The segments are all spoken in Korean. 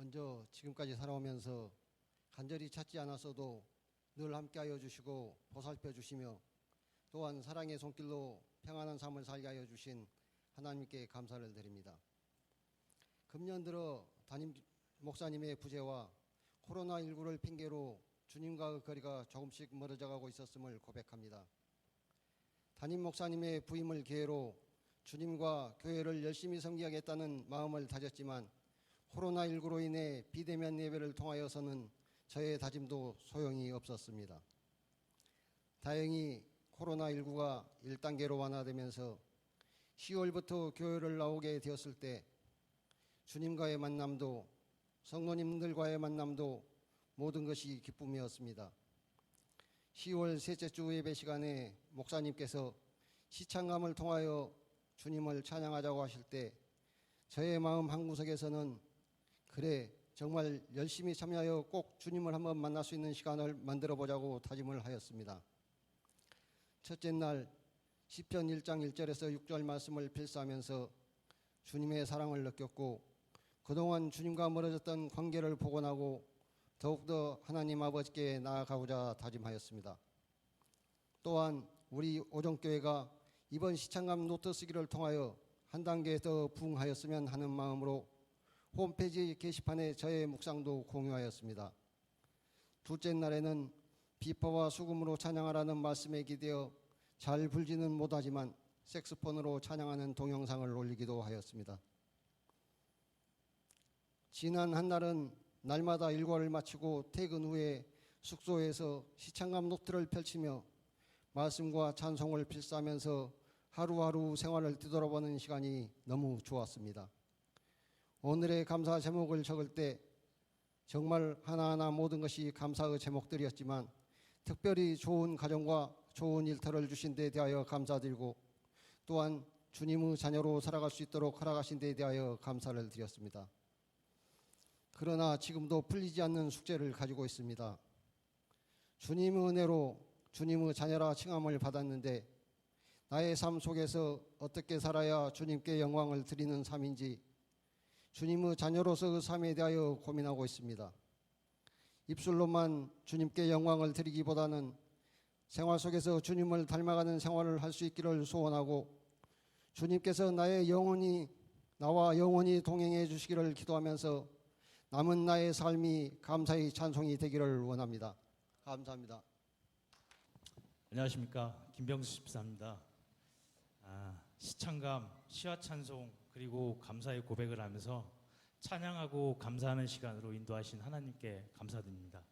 먼저 지금까지 살아오면서 간절히 찾지 않았어도 늘 함께하여 주시고 보살펴 주시며 또한 사랑의 손길로 평안한 삶을 살게 하여 주신 하나님께 감사를 드립니다. 금년 들어 담임 목사님의 부재와 코로나19를 핑계로 주님과의 거리가 조금씩 멀어져 가고 있었음을 고백합니다. 담임 목사님의 부임을 기회로 주님과 교회를 열심히 섬기겠다는 마음을 다졌지만 코로나19로 인해 비대면 예배를 통하여서는 저의 다짐도 소용이 없었습니다. 다행히 코로나19가 1단계로 완화되면서 10월부터 교회를 나오게 되었을 때 주님과의 만남도 성도님들과의 만남도 모든 것이 기쁨이었습니다. 10월 셋째 주 예배 시간에 목사님께서 시창감을 통하여 주님을 찬양하자고 하실 때 저의 마음 한구석에서는 그래 정말 열심히 참여하여 꼭 주님을 한번 만날 수 있는 시간을 만들어 보자고 다짐을 하였습니다. 첫째 날 시편 1장 1절에서 6절 말씀을 필사하면서 주님의 사랑을 느꼈고 그동안 주님과 멀어졌던 관계를 복원하고 더욱더 하나님 아버지께 나아가고자 다짐하였습니다. 또한 우리 오정교회가 이번 시창감 노트 쓰기를 통하여 한 단계 더 부흥하였으면 하는 마음으로 홈페이지 게시판에 저의 묵상도 공유하였습니다. 둘째 날에는 비파와 수금으로 찬양하라는 말씀에 기대어 잘 불지는 못하지만 색소폰으로 찬양하는 동영상을 올리기도 하였습니다. 지난 한 날은 날마다 일과를 마치고 퇴근 후에 숙소에서 시창감 노트를 펼치며 말씀과 찬송을 필사하면서 하루하루 생활을 뒤돌아보는 시간이 너무 좋았습니다. 오늘의 감사 제목을 적을 때 정말 하나하나 모든 것이 감사의 제목들이었지만 특별히 좋은 가정과 좋은 일터를 주신 데 대하여 감사드리고 또한 주님의 자녀로 살아갈 수 있도록 허락하신 데 대하여 감사를 드렸습니다. 그러나 지금도 풀리지 않는 숙제를 가지고 있습니다. 주님의 은혜로 주님의 자녀라 칭함을 받았는데 나의 삶 속에서 어떻게 살아야 주님께 영광을 드리는 삶인지 주님의 자녀로서의 삶에 대하여 고민하고 있습니다. 입술로만 주님께 영광을 드리기보다는 생활 속에서 주님을 닮아가는 생활을 할 수 있기를 소원하고 주님께서 나와 영원히 동행해 주시기를 기도하면서 남은 나의 삶이 감사의 찬송이 되기를 원합니다. 감사합니다. 안녕하십니까, 김병수 집사입니다. 시창감, 시화찬송 그리고 감사의 고백을 하면서 찬양하고 감사하는 시간으로 인도하신 하나님께 감사드립니다.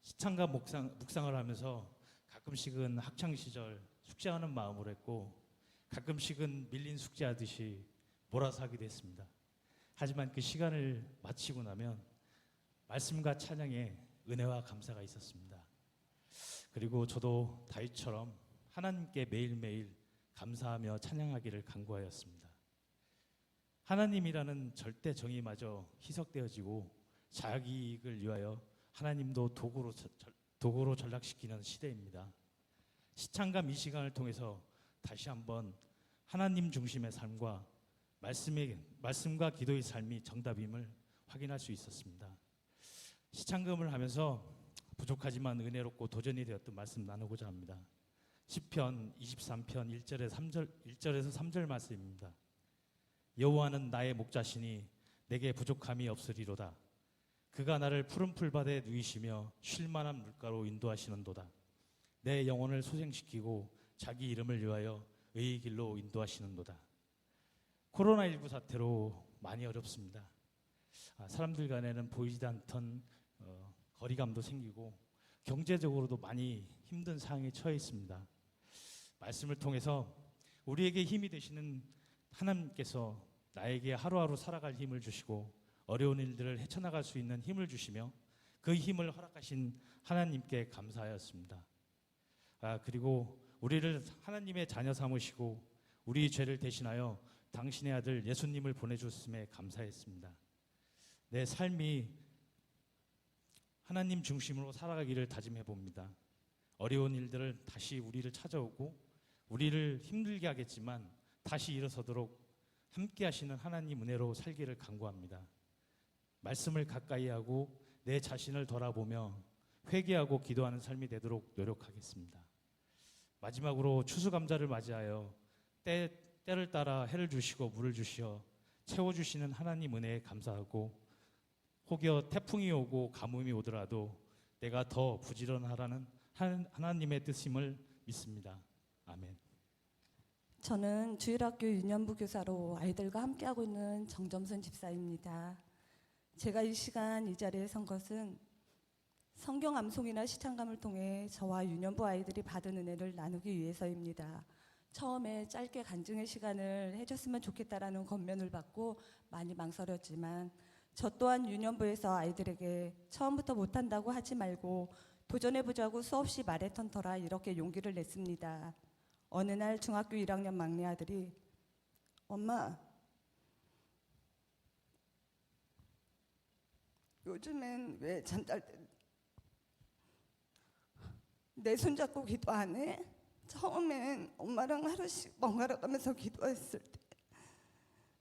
시창감 묵상을 하면서 가끔씩은 학창시절 숙제하는 마음으로 했고 가끔씩은 밀린 숙제하듯이 몰아서 하기도 했습니다. 하지만 그 시간을 마치고 나면 말씀과 찬양에 은혜와 감사가 있었습니다. 그리고 저도 다윗처럼 하나님께 매일매일 감사하며 찬양하기를 간구하였습니다. 하나님이라는 절대 정의마저 희석되어지고 자기 이익을 위하여 하나님도 도구로 전락시키는 시대입니다. 시창감 이 시간을 통해서 다시 한번 하나님 중심의 삶과 말씀과 기도의 삶이 정답임을 확인할 수 있었습니다. 시창금을 하면서 부족하지만 은혜롭고 도전이 되었던 말씀 나누고자 합니다. 시편 23편 1절에서 3절 말씀입니다. 여호와는 나의 목자시니 내게 부족함이 없으리로다. 그가 나를 푸른 풀밭에 누이시며 쉴만한 물가로 인도하시는도다. 내 영혼을 소생시키고 자기 이름을 위하여 의의 길로 인도하시는도다. 코로나19 사태로 많이 어렵습니다. 사람들 간에는 보이지 않던 거리감도 생기고 경제적으로도 많이 힘든 상황에 처해 있습니다. 말씀을 통해서 우리에게 힘이 되시는 하나님께서 나에게 하루하루 살아갈 힘을 주시고 어려운 일들을 헤쳐나갈 수 있는 힘을 주시며 그 힘을 허락하신 하나님께 감사하였습니다. 그리고 우리를 하나님의 자녀 삼으시고 우리 죄를 대신하여 당신의 아들 예수님을 보내주셨음에 감사했습니다. 내 삶이 하나님 중심으로 살아가기를 다짐해 봅니다. 어려운 일들을 다시 우리를 찾아오고 우리를 힘들게 하겠지만 다시 일어서도록 함께 하시는 하나님 은혜로 살기를 간구합니다. 말씀을 가까이 하고 내 자신을 돌아보며 회개하고 기도하는 삶이 되도록 노력하겠습니다. 마지막으로 추수감사를 맞이하여 때를 따라 해를 주시고 물을 주시어 채워주시는 하나님 은혜에 감사하고 혹여 태풍이 오고 가뭄이 오더라도 내가 더 부지런하라는 하나님의 뜻임을 믿습니다. 아멘. 저는 주일학교 유년부 교사로 아이들과 함께하고 있는 정점순 집사입니다. 제가 이 시간 이 자리에 선 것은 성경 암송이나 시창감을 통해 저와 유년부 아이들이 받은 은혜를 나누기 위해서입니다. 처음에 짧게 간증의 시간을 해줬으면 좋겠다라는 권면을 받고 많이 망설였지만 저 또한 유년부에서 아이들에게 처음부터 못한다고 하지 말고 도전해보자고 수없이 말했던 터라 이렇게 용기를 냈습니다. 어느 날 중학교 1학년 막내 아들이 엄마, 요즘엔 왜 잠잘 때 내 손잡고 기도 안 해? 처음엔 엄마랑 하루씩 번갈아 가면서 기도했을 때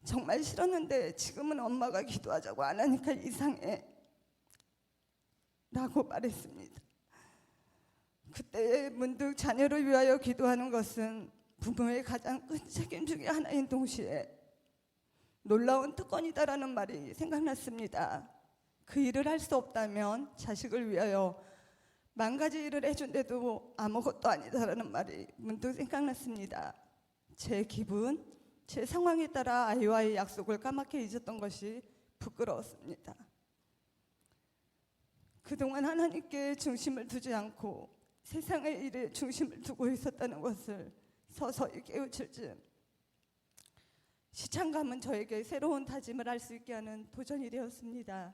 정말 싫었는데 지금은 엄마가 기도하자고 안 하니까 이상해 라고 말했습니다. 그때 문득 자녀를 위하여 기도하는 것은 부모의 가장 큰 책임 중에 하나인 동시에 놀라운 특권이다라는 말이 생각났습니다. 그 일을 할 수 없다면 자식을 위하여 만 가지 일을 해준데도 아무것도 아니다라는 말이 문득 생각났습니다. 제 기분, 제 상황에 따라 아이와의 약속을 까맣게 잊었던 것이 부끄러웠습니다. 그동안 하나님께 중심을 두지 않고 세상의 일에 중심을 두고 있었다는 것을 서서히 깨우칠 즈음 시창감은 저에게 새로운 다짐을 할 수 있게 하는 도전이 되었습니다.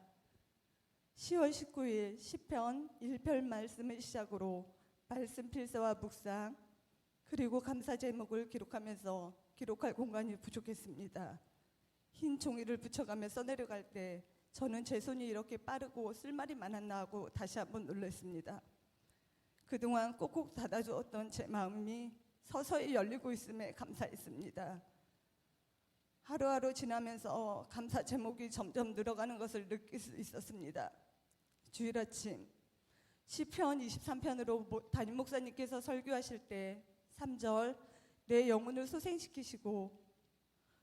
10월 19일 시편 1편 말씀을 시작으로 말씀 필사와 묵상 그리고 감사 제목을 기록하면서 기록할 공간이 부족했습니다. 흰 종이를 붙여가며 써내려갈 때 저는 제 손이 이렇게 빠르고 쓸 말이 많았나 하고 다시 한번 놀랐습니다. 그동안 꼭꼭 닫아주었던 제 마음이 서서히 열리고 있음에 감사했습니다. 하루하루 지나면서 감사 제목이 점점 늘어가는 것을 느낄 수 있었습니다. 주일 아침 시편 23편으로 담임 목사님께서 설교하실 때 3절 내 영혼을 소생시키시고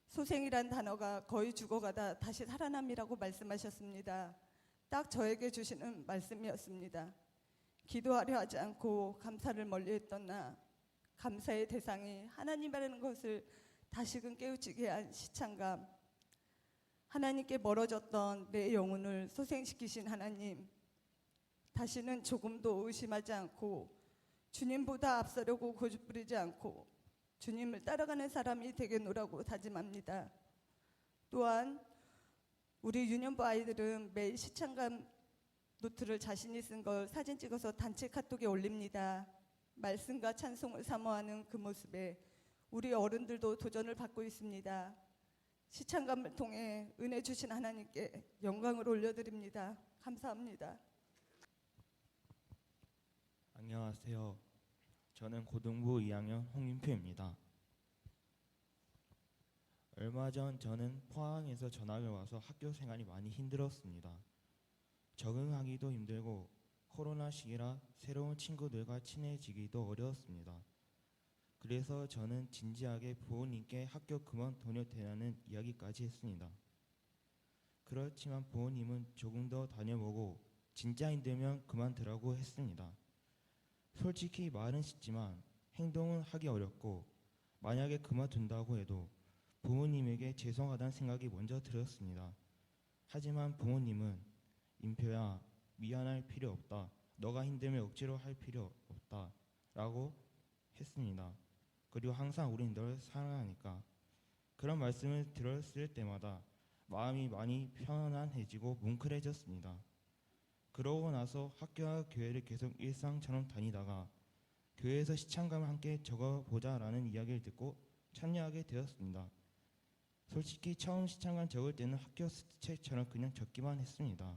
소생이란 단어가 거의 죽어가다 다시 살아남이라고 말씀하셨습니다. 딱 저에게 주시는 말씀이었습니다. 기도하려 하지 않고 감사를 멀리했던 나 감사의 대상이 하나님이라는 것을 다시금 깨우치게 한 시창감 하나님께 멀어졌던 내 영혼을 소생시키신 하나님 다시는 조금도 의심하지 않고 주님보다 앞서려고 고집부리지 않고 주님을 따라가는 사람이 되겠노라고 다짐합니다. 또한 우리 유년부 아이들은 매일 시창감 노트를 자신이 쓴 걸 사진 찍어서 단체 카톡에 올립니다. 말씀과 찬송을 사모하는 그 모습에 우리 어른들도 도전을 받고 있습니다. 시창감을 통해 은혜 주신 하나님께 영광을 올려드립니다. 감사합니다. 안녕하세요. 저는 고등부 2학년 홍민표입니다. 얼마 전 저는 포항에서 전학을 와서 학교 생활이 많이 힘들었습니다. 적응하기도 힘들고 코로나 시기라 새로운 친구들과 친해지기도 어려웠습니다. 그래서 저는 진지하게 부모님께 학교 그만두려 되라는 이야기까지 했습니다. 그렇지만 부모님은 조금 더 다녀보고 진짜 힘들면 그만두라고 했습니다. 솔직히 말은 쉽지만 행동은 하기 어렵고 만약에 그만둔다고 해도 부모님에게 죄송하다는 생각이 먼저 들었습니다. 하지만 부모님은 임표야 미안할 필요 없다. 너가 힘들면 억지로 할 필요 없다. 라고 했습니다. 그리고 항상 우린 널 사랑하니까. 그런 말씀을 들었을 때마다 마음이 많이 편안해지고 뭉클해졌습니다. 그러고 나서 학교와 교회를 계속 일상처럼 다니다가 교회에서 시창감을 함께 적어보자라는 이야기를 듣고 참여하게 되었습니다. 솔직히 처음 시창감 적을 때는 학교 수책처럼 그냥 적기만 했습니다.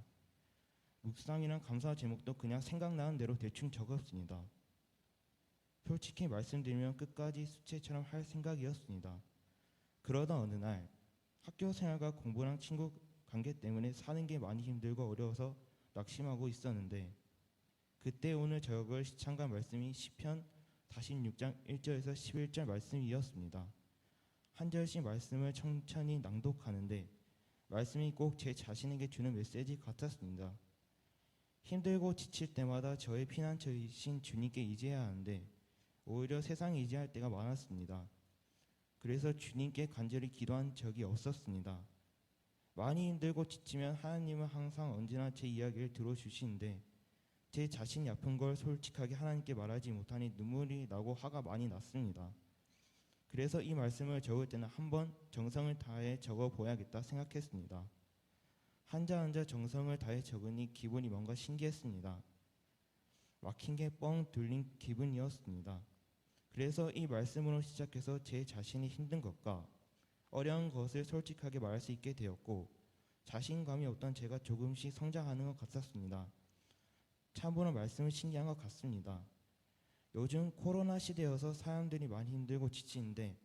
묵상이랑 감사 제목도 그냥 생각나는 대로 대충 적었습니다. 솔직히 말씀드리면 끝까지 수채처럼 할 생각이었습니다. 그러다 어느 날 학교 생활과 공부랑 친구 관계 때문에 사는 게 많이 힘들고 어려워서 낙심하고 있었는데 그때 오늘 저녁을 시청한 말씀이 시편 46장 1절에서 11절 말씀이었습니다. 한 절씩 말씀을 천천히 낭독하는데 말씀이 꼭 제 자신에게 주는 메시지 같았습니다. 힘들고 지칠 때마다 저의 피난처이신 주님께 의지해야 하는데 오히려 세상에 의지할 때가 많았습니다. 그래서 주님께 간절히 기도한 적이 없었습니다. 많이 힘들고 지치면 하나님은 항상 언제나 제 이야기를 들어주시는데 제 자신이 아픈 걸 솔직하게 하나님께 말하지 못하니 눈물이 나고 화가 많이 났습니다. 그래서 이 말씀을 적을 때는 한번 정성을 다해 적어보야겠다 생각했습니다. 한자 한자 정성을 다해 적으니 기분이 뭔가 신기했습니다. 막힌 게 뻥 뚫린 기분이었습니다. 그래서 이 말씀으로 시작해서 제 자신이 힘든 것과 어려운 것을 솔직하게 말할 수 있게 되었고 자신감이 없던 제가 조금씩 성장하는 것 같았습니다. 참으로 말씀은 신기한 것 같습니다. 요즘 코로나 시대여서 사람들이 많이 힘들고 지치는데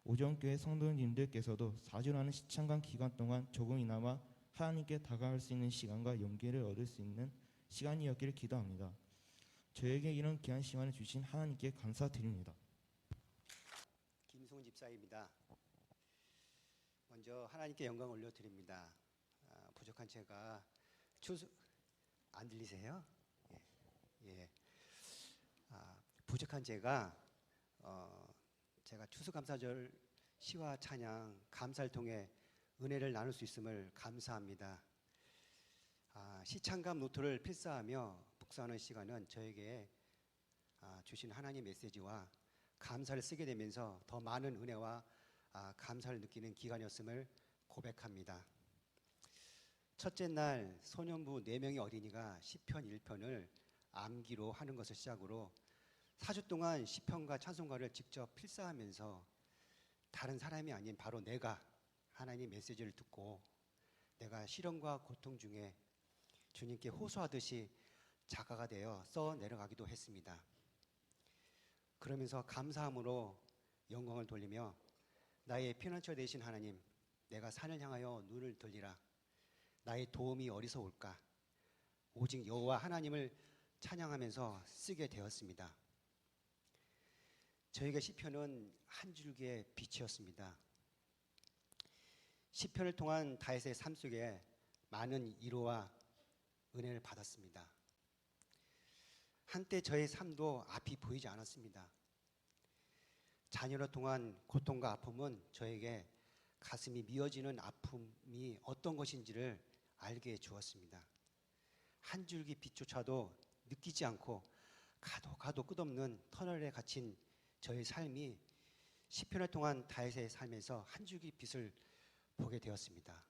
오정교회 성도님들께서도 4주라는 시창간 기간 동안 조금이나마 하나님께 다가갈 수 있는 시간과 용기를 얻을 수 있는 시간이었기를 기도합니다. 저에게 이런 귀한 시간을 주신 하나님께 감사드립니다. 김승훈 집사입니다. 먼저 하나님께 영광 올려드립니다. 부족한 제가 안 들리세요? 예. 부족한 제가 추수감사절 시와 찬양 감사를 통해 은혜를 나눌 수 있음을 감사합니다. 시창감 노트를 필사하며 묵상하는 시간은 저에게 주신 하나님 메시지와 감사를 쓰게 되면서 더 많은 은혜와 감사를 느끼는 기간이었음을 고백합니다. 첫째 날 소년부 4명의 어린이가 시편 1편을 암기로 하는 것을 시작으로 4주 동안 시편과 찬송가를 직접 필사하면서 다른 사람이 아닌 바로 내가 하나님 메시지를 듣고 내가 시련과 고통 중에 주님께 호소하듯이 작가가 되어 써 내려가기도 했습니다. 그러면서 감사함으로 영광을 돌리며 나의 피난처 되신 하나님, 내가 산을 향하여 눈을 돌리라. 나의 도움이 어디서 올까? 오직 여호와 하나님을 찬양하면서 쓰게 되었습니다. 저에게 시편은 한 줄기의 빛이었습니다. 시편을 통한 다윗의 삶 속에 많은 위로와 은혜를 받았습니다. 한때 저의 삶도 앞이 보이지 않았습니다. 자녀로 통한 고통과 아픔은 저에게 가슴이 미어지는 아픔이 어떤 것인지를 알게 해 주었습니다. 한 줄기 빛조차도 느끼지 않고 가도 끝없는 터널에 갇힌 저의 삶이 시편을 통한 다윗의 삶에서 한 줄기 빛을 보게 되었습니다.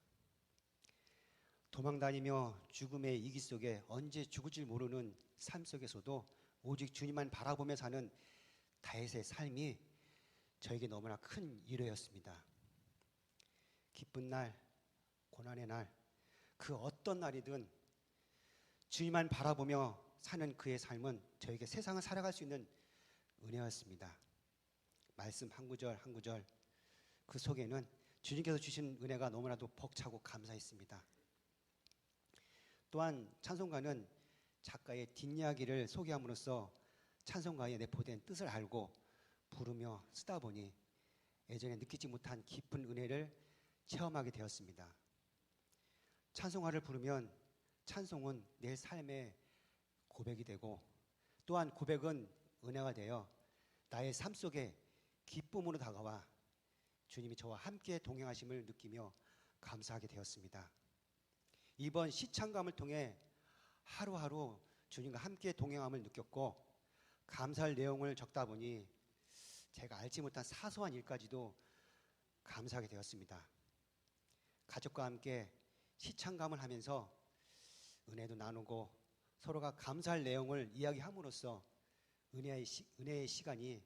도망다니며 죽음의 이기 속에 언제 죽을 줄 모르는 삶 속에서도 오직 주님만 바라보며 사는 다윗의 삶이 저에게 너무나 큰 위로였습니다. 기쁜 날, 고난의 날, 그 어떤 날이든 주님만 바라보며 사는 그의 삶은 저에게 세상을 살아갈 수 있는 은혜였습니다. 말씀 한 구절 한 구절 그 속에는 주님께서 주신 은혜가 너무나도 벅차고 감사했습니다. 또한 찬송가는 작가의 뒷이야기를 소개함으로써 찬송가에 내포된 뜻을 알고 부르며 쓰다 보니 예전에 느끼지 못한 깊은 은혜를 체험하게 되었습니다. 찬송가를 부르면 찬송은 내 삶의 고백이 되고 또한 고백은 은혜가 되어 나의 삶 속에 기쁨으로 다가와 주님이 저와 함께 동행하심을 느끼며 감사하게 되었습니다. 이번 시창감을 통해 하루하루 주님과 함께 동행함을 느꼈고 감사할 내용을 적다 보니 제가 알지 못한 사소한 일까지도 감사하게 되었습니다. 가족과 함께 시창감을 하면서 은혜도 나누고 서로가 감사할 내용을 이야기함으로써 은혜의 시간이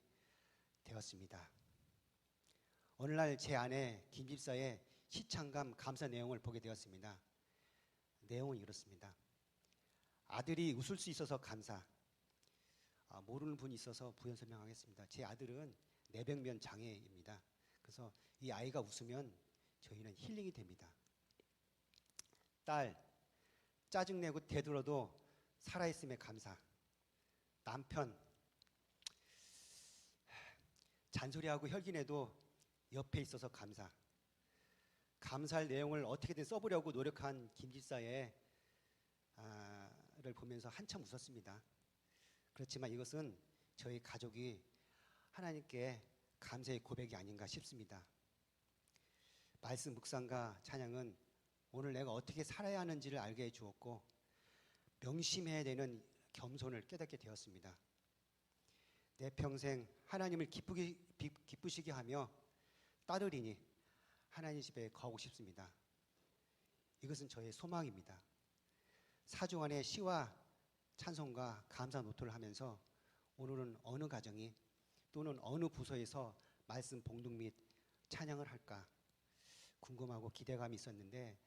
되었습니다. 오늘날 제 아내 김 집사의 시창감 감사 내용을 보게 되었습니다. 내용은 이렇습니다. 아들이 웃을 수 있어서 감사. 모르는 분이 있어서 부연 설명하겠습니다. 제 아들은 내백면 장애입니다. 그래서 이 아이가 웃으면 저희는 힐링이 됩니다. 딸, 짜증내고 대들어도 살아있음에 감사. 남편, 잔소리하고 혈기내도 옆에 있어서 감사. 감사할 내용을 어떻게든 써보려고 노력한 김집사의 를 보면서 한참 웃었습니다. 그렇지만 이것은 저희 가족이 하나님께 감사의 고백이 아닌가 싶습니다. 말씀 묵상과 찬양은 오늘 내가 어떻게 살아야 하는지를 알게 해주었고 명심해야 되는 겸손을 깨닫게 되었습니다. 내 평생 하나님을 기쁘시게 하며 따르리니 하나님 집에 거하고 싶습니다. 이것은 저의 소망입니다. 사주간의 시와 찬송과 감사 노트를 하면서 오늘은 어느 가정이 또는 어느 부서에서 말씀 봉독 및 찬양을 할까 궁금하고 기대감이 있었는데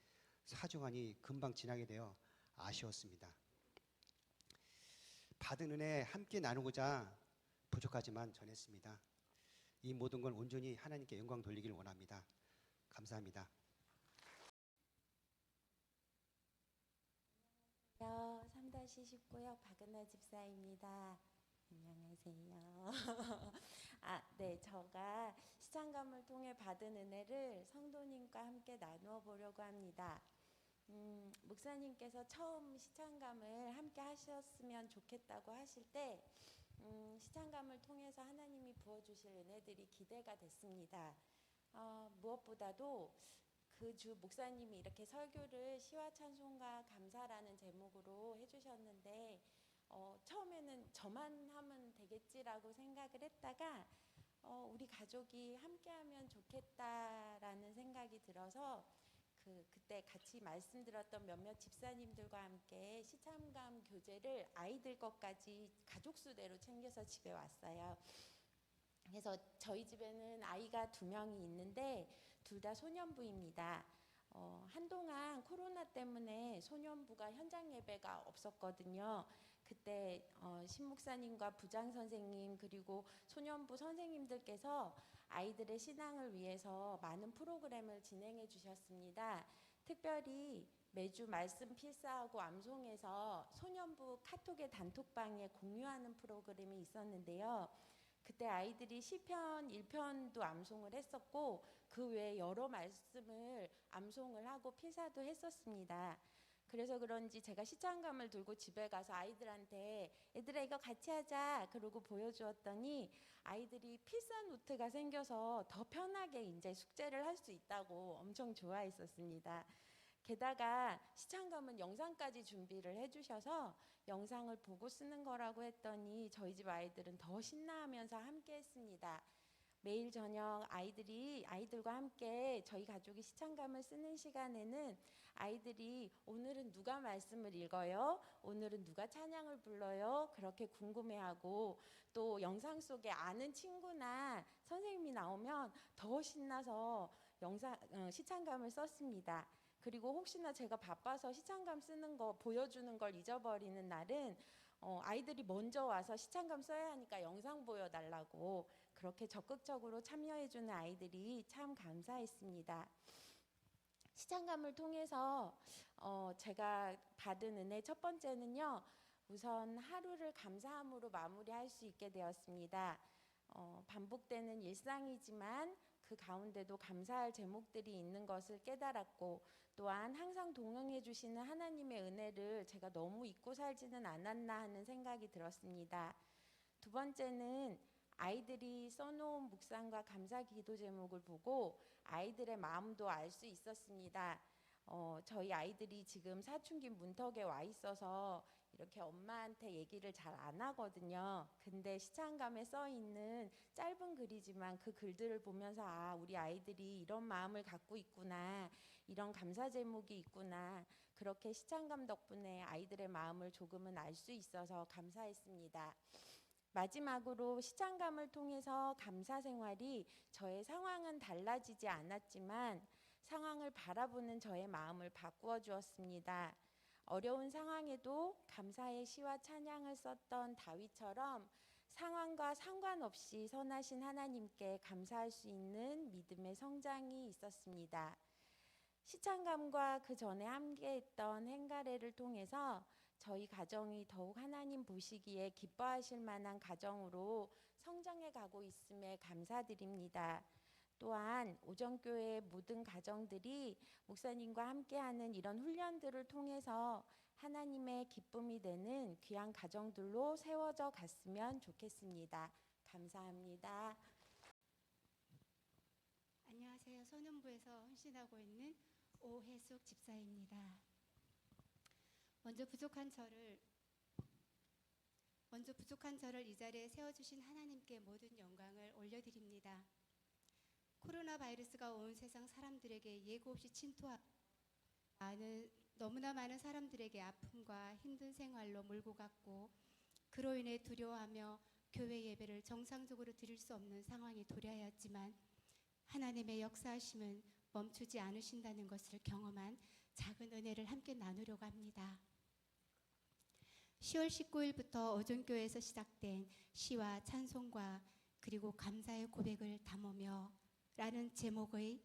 사주간이 금방 지나게 되어 아쉬웠습니다. 받은 은혜 함께 나누고자 부족하지만 전했습니다. 이 모든 걸 온전히 하나님께 영광 돌리기를 원합니다. 감사합니다. 3-19역 박은하 집사입니다. 안녕하세요. 네, 제가 시창감을 통해 받은 은혜를 성도님과 함께 나누어 보려고 합니다. 목사님께서 처음 시창감을 함께 하셨으면 좋겠다고 하실 때 시창감을 통해서 하나님이 부어주실 은혜들이 기대가 됐습니다. 무엇보다도 그 주 목사님이 이렇게 설교를 시와 찬송과 감사라는 제목으로 해주셨는데 처음에는 저만 하면 되겠지라고 생각을 했다가 우리 가족이 함께하면 좋겠다라는 생각이 들어서 그때 같이 말씀드렸던 몇몇 집사님들과 함께 시참감 교재를 아이들 것까지 가족 수대로 챙겨서 집에 왔어요. 그래서 저희 집에는 아이가 2명이 있는데 둘 다 소년부입니다. 한동안 코로나 때문에 소년부가 현장 예배가 없었거든요. 그때 신목사님과 부장 선생님 그리고 소년부 선생님들께서 아이들의 신앙을 위해서 많은 프로그램을 진행해 주셨습니다. 특별히 매주 말씀 필사하고 암송해서 소년부 카톡의 단톡방에 공유하는 프로그램이 있었는데요. 그때 아이들이 시편 1편도 암송을 했었고 그 외에 여러 말씀을 암송을 하고 필사도 했었습니다. 그래서 그런지 제가 시창감을 들고 집에 가서 아이들한테 얘들아 이거 같이 하자 그러고 보여주었더니 아이들이 필사 노트가 생겨서 더 편하게 이제 숙제를 할 수 있다고 엄청 좋아했었습니다. 게다가 시창감은 영상까지 준비를 해주셔서 영상을 보고 쓰는 거라고 했더니 저희 집 아이들은 더 신나하면서 함께 했습니다. 매일 저녁 아이들과 함께 저희 가족이 시창감을 쓰는 시간에는 아이들이 오늘은 누가 말씀을 읽어요? 오늘은 누가 찬양을 불러요? 그렇게 궁금해하고 또 영상 속에 아는 친구나 선생님이 나오면 더 신나서 시창감을 썼습니다. 그리고 혹시나 제가 바빠서 시창감 쓰는 거 보여주는 걸 잊어버리는 날은 아이들이 먼저 와서 시창감 써야 하니까 영상 보여달라고 그렇게 적극적으로 참여해주는 아이들이 참 감사했습니다. 시창감을 통해서 제가 받은 은혜 첫 번째는요. 우선 하루를 감사함으로 마무리할 수 있게 되었습니다. 반복되는 일상이지만 그 가운데도 감사할 제목들이 있는 것을 깨달았고 또한 항상 동행해 주시는 하나님의 은혜를 제가 너무 잊고 살지는 않았나 하는 생각이 들었습니다. 두 번째는 아이들이 써놓은 묵상과 감사 기도 제목을 보고 아이들의 마음도 알 수 있었습니다. 저희 아이들이 지금 사춘기 문턱에 와 있어서 이렇게 엄마한테 얘기를 잘 안 하거든요. 근데 시창감에 써 있는 짧은 글이지만 그 글들을 보면서 우리 아이들이 이런 마음을 갖고 있구나, 이런 감사 제목이 있구나, 그렇게 시창감 덕분에 아이들의 마음을 조금은 알 수 있어서 감사했습니다. 마지막으로 시창감을 통해서 감사 생활이 저의 상황은 달라지지 않았지만 상황을 바라보는 저의 마음을 바꾸어 주었습니다. 어려운 상황에도 감사의 시와 찬양을 썼던 다윗처럼 상황과 상관없이 선하신 하나님께 감사할 수 있는 믿음의 성장이 있었습니다. 시창감과 그 전에 함께했던 행가래를 통해서 저희 가정이 더욱 하나님 보시기에 기뻐하실 만한 가정으로 성장해 가고 있음에 감사드립니다. 또한 오정교회 모든 가정들이 목사님과 함께하는 이런 훈련들을 통해서 하나님의 기쁨이 되는 귀한 가정들로 세워져 갔으면 좋겠습니다. 감사합니다. 안녕하세요. 소년부에서 헌신하고 있는 오혜숙 집사입니다. 먼저 부족한 저를 이 자리에 세워주신 하나님께 모든 영광을 올려드립니다. 코로나 바이러스가 온 세상 사람들에게 예고 없이 침투하고 너무나 많은 사람들에게 아픔과 힘든 생활로 몰고 갔고, 그로 인해 두려워하며 교회 예배를 정상적으로 드릴 수 없는 상황이 도래하였지만 하나님의 역사하심은 멈추지 않으신다는 것을 경험한 작은 은혜를 함께 나누려고 합니다. 10월 19일부터 어존교회에서 시작된 시와 찬송과 그리고 감사의 고백을 담으며 라는 제목의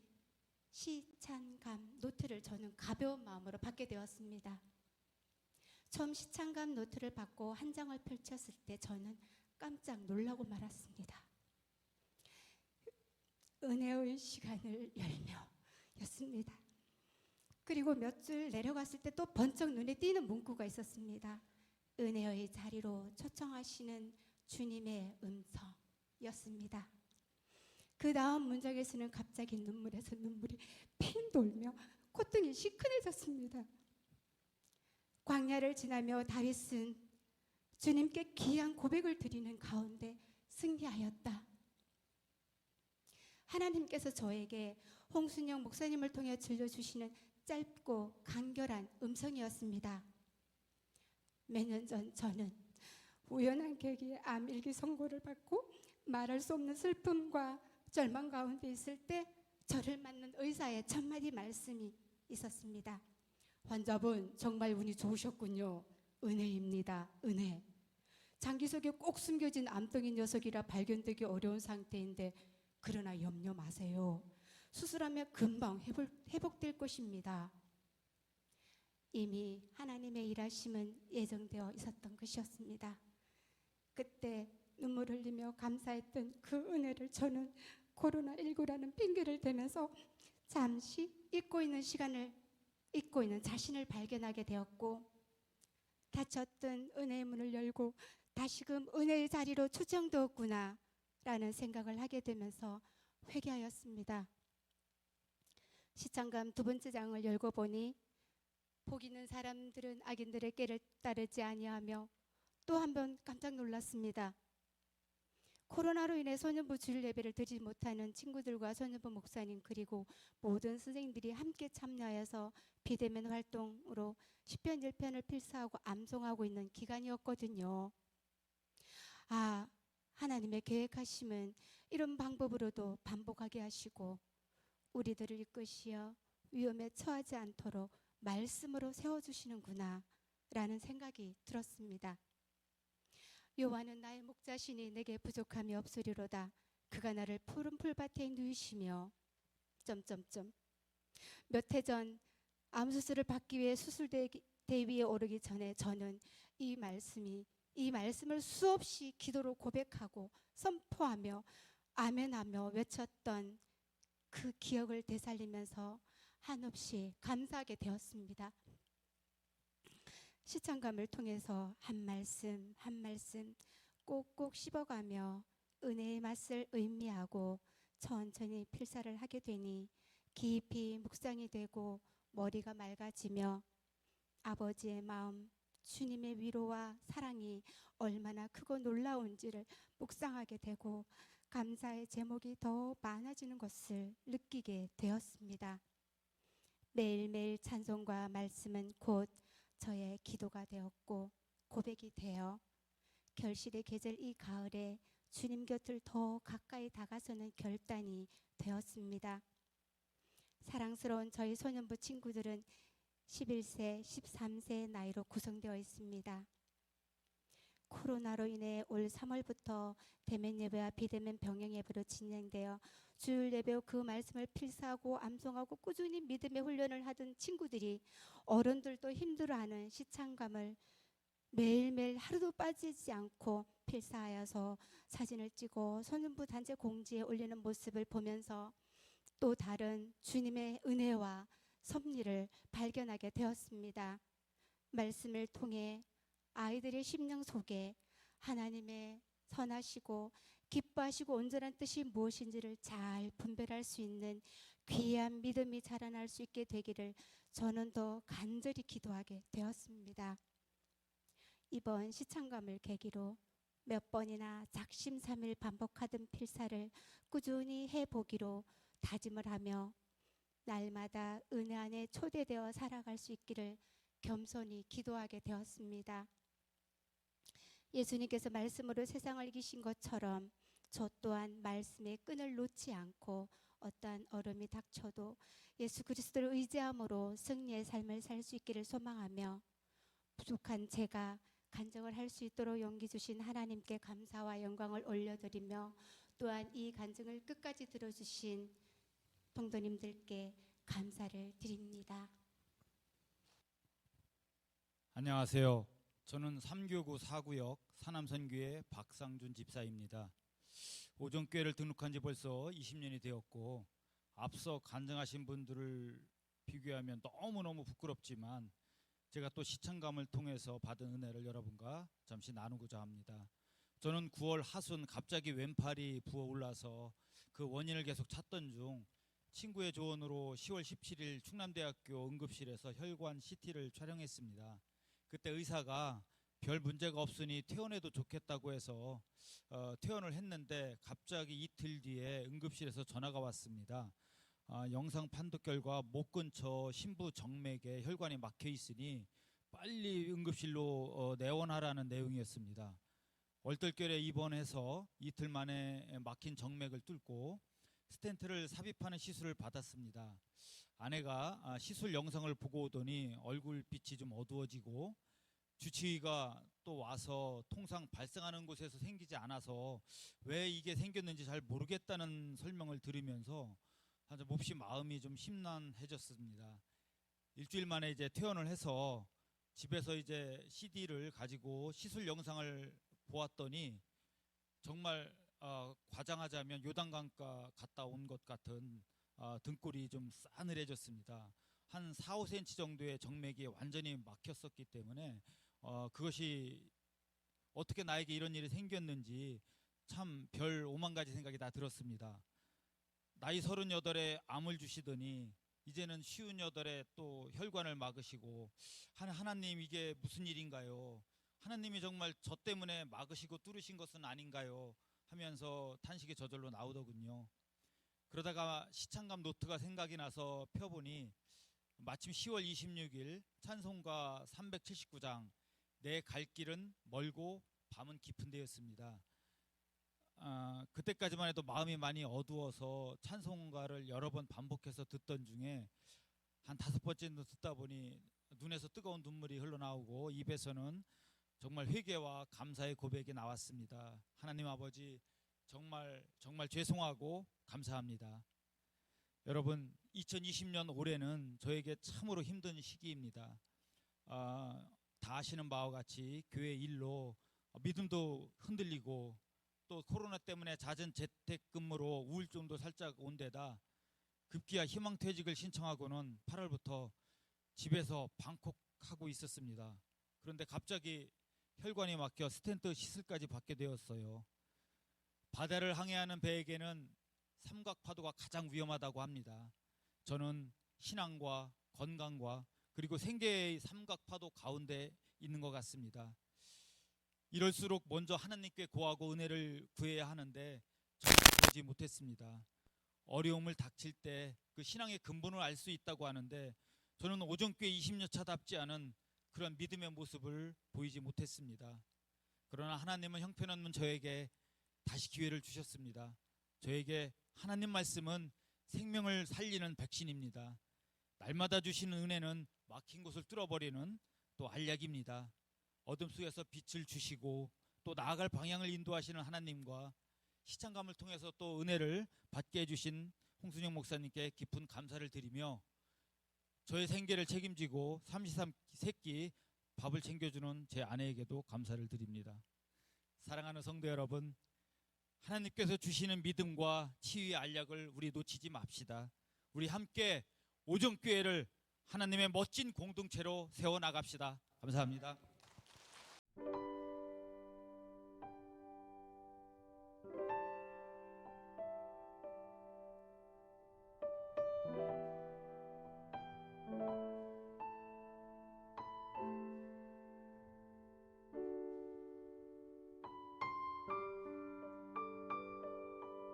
시찬감 노트를 저는 가벼운 마음으로 받게 되었습니다. 처음 시찬감 노트를 받고 한 장을 펼쳤을 때 저는 깜짝 놀라고 말았습니다. 은혜의 시간을 열며 였습니다. 그리고 몇 줄 내려갔을 때 또 번쩍 눈에 띄는 문구가 있었습니다. 은혜의 자리로 초청하시는 주님의 음성이었습니다. 그 다음 문장에서는 갑자기 눈물에서 눈물이 핑 돌며 콧등이 시큰해졌습니다. 광야를 지나며 다윗은 주님께 귀한 고백을 드리는 가운데 승리하였다. 하나님께서 저에게 홍순영 목사님을 통해 들려주시는 짧고 간결한 음성이었습니다. 몇 년 전 저는 우연한 계기에 암 일기 선고를 받고 말할 수 없는 슬픔과 절망 가운데 있을 때 저를 맞는 의사의 첫마디 말씀이 있었습니다. 환자분 정말 운이 좋으셨군요. 은혜입니다. 은혜. 장기 속에 꼭 숨겨진 암덩이 녀석이라 발견되기 어려운 상태인데 그러나 염려 마세요. 수술하면 금방 회복될 것입니다. 이미 하나님의 일하심은 예정되어 있었던 것이었습니다. 그때 눈물 흘리며 감사했던 그 은혜를 저는 코로나19라는 핑계를 대면서 잠시 잊고 있는 자신을 발견하게 되었고, 닫혔던 은혜의 문을 열고 다시금 은혜의 자리로 초청되었구나 라는 생각을 하게 되면서 회개하였습니다. 시창감 두 번째 장을 열고 보니 복 있는 사람들은 악인들의 꾀를 따르지 아니하며 또 한 번 깜짝 놀랐습니다. 코로나로 인해 소년부 주일 예배를 드리지 못하는 친구들과 소년부 목사님 그리고 모든 선생님들이 함께 참여해서 비대면 활동으로 시편 1편을 필사하고 암송하고 있는 기간이었거든요. 하나님의 계획하심은 이런 방법으로도 반복하게 하시고 우리들을 이끄시어 위험에 처하지 않도록 말씀으로 세워주시는구나 라는 생각이 들었습니다. 여호와는 나의 목자시니 내게 부족함이 없으리로다. 그가 나를 푸른 풀밭에 누이시며 몇 해 전 암 수술을 받기 위해 수술대 위에 오르기 전에 저는 이 말씀을 수없이 기도로 고백하고 선포하며 아멘하며 외쳤던 그 기억을 되살리면서 한없이 감사하게 되었습니다. 시창감을 통해서 한 말씀 한 말씀 꼭꼭 씹어가며 은혜의 맛을 의미하고 천천히 필사를 하게 되니 깊이 묵상이 되고 머리가 맑아지며 아버지의 마음, 주님의 위로와 사랑이 얼마나 크고 놀라운지를 묵상하게 되고 감사의 제목이 더 많아지는 것을 느끼게 되었습니다. 매일매일 찬송과 말씀은 곧 저의 기도가 되었고 고백이 되어 결실의 계절 이 가을에 주님 곁을 더 가까이 다가서는 결단이 되었습니다. 사랑스러운 저희 소년부 친구들은 11세, 13세 나이로 구성되어 있습니다. 코로나로 인해 올 3월부터 대면 예배와 비대면 병영 예배로 진행되어 주일 예배 후 그 말씀을 필사하고 암송하고 꾸준히 믿음의 훈련을 하던 친구들이 어른들도 힘들어하는 시창감을 매일매일 하루도 빠지지 않고 필사하여서 사진을 찍어 선전부 단체 공지에 올리는 모습을 보면서 또 다른 주님의 은혜와 섭리를 발견하게 되었습니다. 말씀을 통해 아이들의 심령 속에 하나님의 선하시고 기뻐하시고 온전한 뜻이 무엇인지를 잘 분별할 수 있는 귀한 믿음이 자라날 수 있게 되기를 저는 더 간절히 기도하게 되었습니다. 이번 시창감을 계기로 몇 번이나 작심삼일 반복하던 필사를 꾸준히 해보기로 다짐을 하며 날마다 은혜 안에 초대되어 살아갈 수 있기를 겸손히 기도하게 되었습니다. 예수님께서 말씀으로 세상을 이기신 것처럼 저 또한 말씀의 끈을 놓지 않고 어떠한 어려움이 닥쳐도 예수 그리스도를 의지함으로 승리의 삶을 살 수 있기를 소망하며 부족한 제가 간증을 할 수 있도록 용기 주신 하나님께 감사와 영광을 올려드리며 또한 이 간증을 끝까지 들어주신 동도님들께 감사를 드립니다. 안녕하세요. 저는 3교구 4구역 사남선교회 박상준 집사입니다. 오정교회를 등록한 지 벌써 20년이 되었고 앞서 간증하신 분들을 비교하면 너무너무 부끄럽지만 제가 또 시청감을 통해서 받은 은혜를 여러분과 잠시 나누고자 합니다. 저는 9월 하순 갑자기 왼팔이 부어올라서 그 원인을 계속 찾던 중 친구의 조언으로 10월 17일 충남대학교 응급실에서 혈관 CT를 촬영했습니다. 그때 의사가 별 문제가 없으니 퇴원해도 좋겠다고 해서 퇴원을 했는데 갑자기 이틀 뒤에 응급실에서 전화가 왔습니다. 영상 판독 결과 목 근처 심부 정맥에 혈관이 막혀 있으니 빨리 응급실로 내원하라는 내용이었습니다. 얼떨결에 입원해서 이틀 만에 막힌 정맥을 뚫고 스텐트를 삽입하는 시술을 받았습니다. 아내가 시술 영상을 보고 오더니 얼굴빛이 좀 어두워지고 주치의가 또 와서 통상 발생하는 곳에서 생기지 않아서 왜 이게 생겼는지 잘 모르겠다는 설명을 들으면서 몹시 마음이 좀 심란해졌습니다. 일주일 만에 이제 퇴원을 해서 집에서 이제 CD를 가지고 시술 영상을 보았더니 정말 과장하자면 요단강가 갔다 온 것 같은 등골이 좀 싸늘해졌습니다. 한 4, 5cm 정도의 정맥이 완전히 막혔었기 때문에 그것이 어떻게 나에게 이런 일이 생겼는지 참 별 5만 가지 생각이 다 들었습니다. 나이 38에 암을 주시더니 이제는 58에 또 혈관을 막으시고 하나님 이게 무슨 일인가요? 하나님이 정말 저 때문에 막으시고 뚫으신 것은 아닌가요? 하면서 탄식이 저절로 나오더군요. 그러다가 시창감 노트가 생각이 나서 펴보니 마침 10월 26일 찬송가 379장 내 갈 길은 멀고 밤은 깊은 데였습니다. 그때까지만 해도 마음이 많이 어두워서 찬송가를 여러 번 반복해서 듣던 중에 한 5번째 정도 듣다 보니 눈에서 뜨거운 눈물이 흘러나오고 입에서는 정말 회개와 감사의 고백이 나왔습니다. 하나님 아버지 정말 죄송하고 감사합니다. 여러분 2020년 올해는 저에게 참으로 힘든 시기입니다. 다 아시는 바와 같이 교회 일로 믿음도 흔들리고 또 코로나 때문에 잦은 재택근무로 우울증도 살짝 온 데다 급기야 희망퇴직을 신청하고는 8월부터 집에서 방콕하고 있었습니다. 그런데 갑자기 혈관이 막혀 스텐트 시술까지 받게 되었어요. 바다를 항해하는 배에게는 삼각파도가 가장 위험하다고 합니다. 저는 신앙과 건강과 그리고 생계의 삼각파도 가운데 있는 것 같습니다. 이럴수록 먼저 하나님께 구하고 은혜를 구해야 하는데 저는 그러지 못했습니다. 어려움을 닥칠 때 그 신앙의 근본을 알 수 있다고 하는데 저는 오정교회 20년 차답지 않은 그런 믿음의 모습을 보이지 못했습니다. 그러나 하나님은 형편없는 저에게 다시 기회를 주셨습니다. 저에게 하나님 말씀은 생명을 살리는 백신입니다. 날마다 주시는 은혜는 막힌 곳을 뚫어버리는 또 알약입니다. 어둠 속에서 빛을 주시고 또 나아갈 방향을 인도하시는 하나님과 시창감을 통해서 또 은혜를 받게 해주신 홍순영 목사님께 깊은 감사를 드리며 저의 생계를 책임지고 33세끼 밥을 챙겨주는 제 아내에게도 감사를 드립니다. 사랑하는 성도 여러분, 하나님께서 주시는 믿음과 치유의 알약을 우리 놓치지 맙시다. 우리 함께 오정교회를 하나님의 멋진 공동체로 세워나갑시다. 감사합니다.